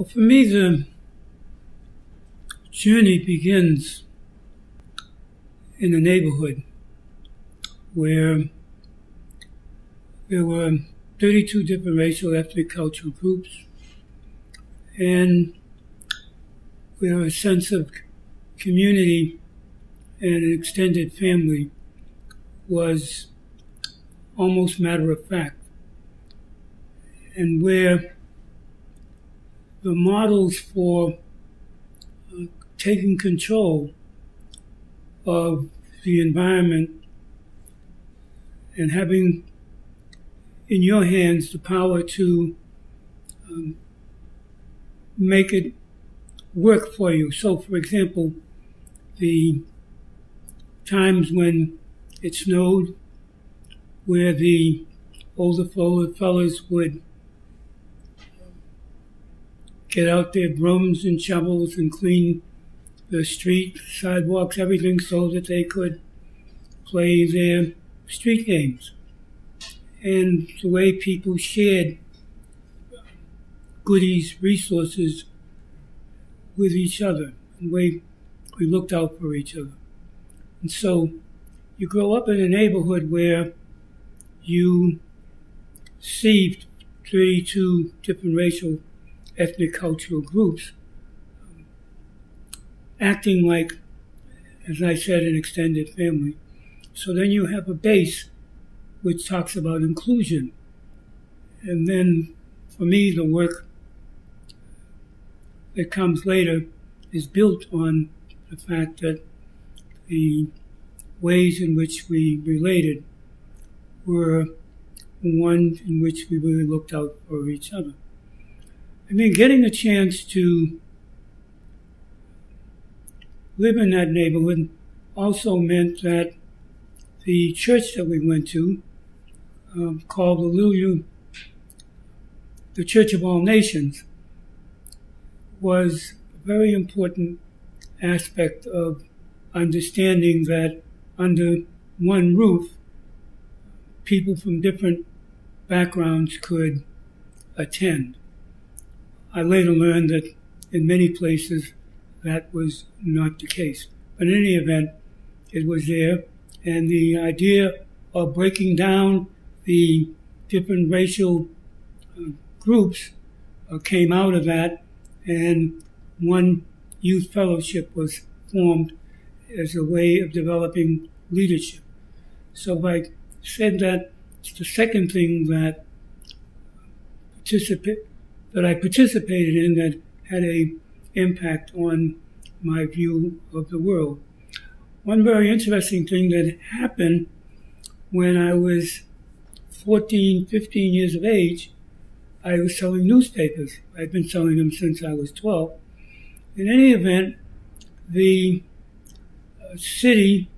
Well, for me, the journey begins in the neighborhood where there were 32 different racial, ethnic, cultural groups, and where a sense of community and an extended family was almost matter of fact, and where the models for taking control of the environment and having in your hands the power to make it work for you. So, for example, the times when it snowed, where the older fellas would get out their brooms and shovels and clean the street, sidewalks, everything, so that they could play their street games. And the way people shared goodies, resources with each other, the way we looked out for each other. And so you grow up in a neighborhood where you see 32 different racial, ethnic, cultural groups acting like, as I said, an extended family. So then you have a base which talks about inclusion. And then, for me, the work that comes later is built on the fact that the ways in which we related were one in which we really looked out for each other. I mean, getting a chance to live in that neighborhood also meant that the church that we went to, called the Church of All Nations, was a very important aspect of understanding that under one roof, people from different backgrounds could attend. I later learned that in many places that was not the case. But in any event, it was there, and the idea of breaking down the different racial groups came out of that, and one youth fellowship was formed as a way of developing leadership. So I said that it's the second thing that I participated in that had an impact on my view of the world. One very interesting thing that happened when I was 14, 15 years of age, I was selling newspapers. I'd been selling them since I was 12. In any event, the city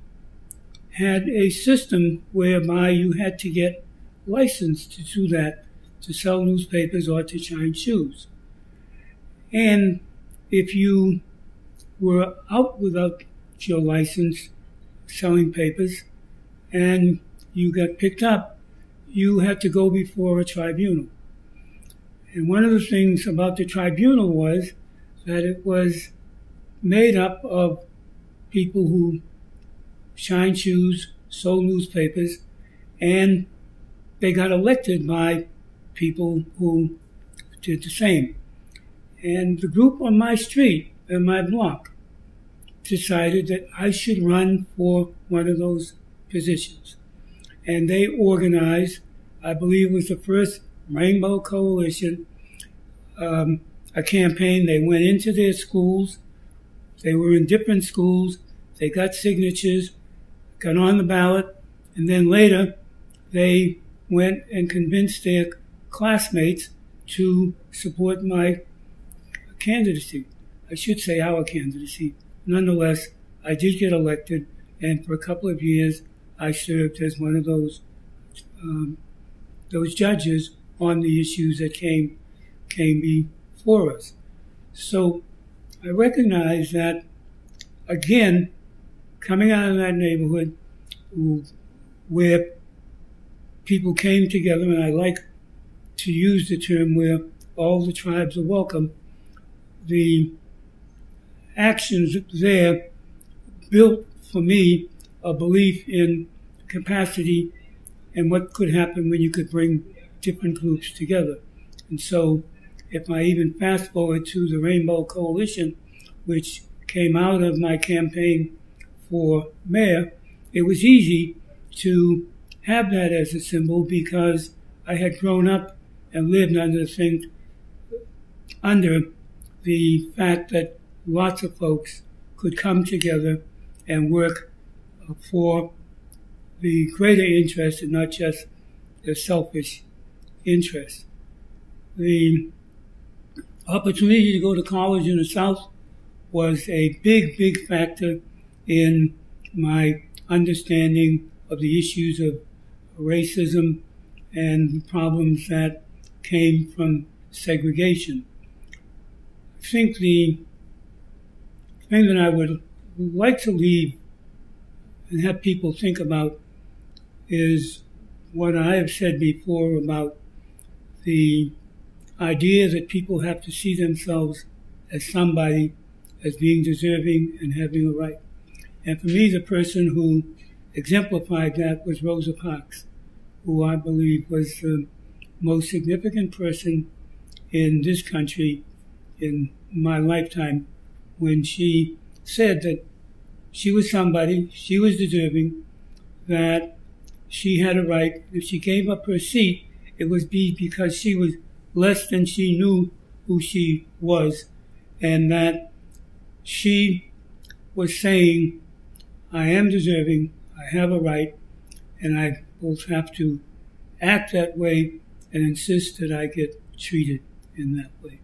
had a system whereby you had to get licensed to do that, to sell newspapers or to shine shoes. And if you were out without your license selling papers and you got picked up, you had to go before a tribunal. And one of the things about the tribunal was that it was made up of people who shined shoes, sold newspapers, and they got elected by people who did the same. And the group on my street and my block decided that I should run for one of those positions. And they organized, I believe it was the first Rainbow Coalition, a campaign. They went into their schools. They were in different schools. They got signatures, got on the ballot, and then later they went and convinced their classmates to support my candidacy. I should say our candidacy. Nonetheless, I did get elected, and for a couple of years, I served as one of those judges on the issues that came before us. So I recognize that, again, coming out of that neighborhood where people came together, and I like to use the term where all the tribes are welcome, the actions there built for me a belief in capacity and what could happen when you could bring different groups together. And so if I even fast forward to the Rainbow Coalition, which came out of my campaign for mayor, it was easy to have that as a symbol because I had grown up and lived under the fact that lots of folks could come together and work for the greater interest and not just the selfish interest. The opportunity to go to college in the South was a big, big factor in my understanding of the issues of racism and problems that came from segregation. I think the thing that I would like to leave and have people think about is what I have said before about the idea that people have to see themselves as somebody, as being deserving and having a right. And for me, the person who exemplified that was Rosa Parks, who I believe was the most significant person in this country in my lifetime, when she said that she was somebody, she was deserving, that she had a right. If she gave up her seat, it would be because she was less than she knew who she was, and that she was saying, I am deserving, I have a right, and I both have to act that way and insist that I get treated in that way.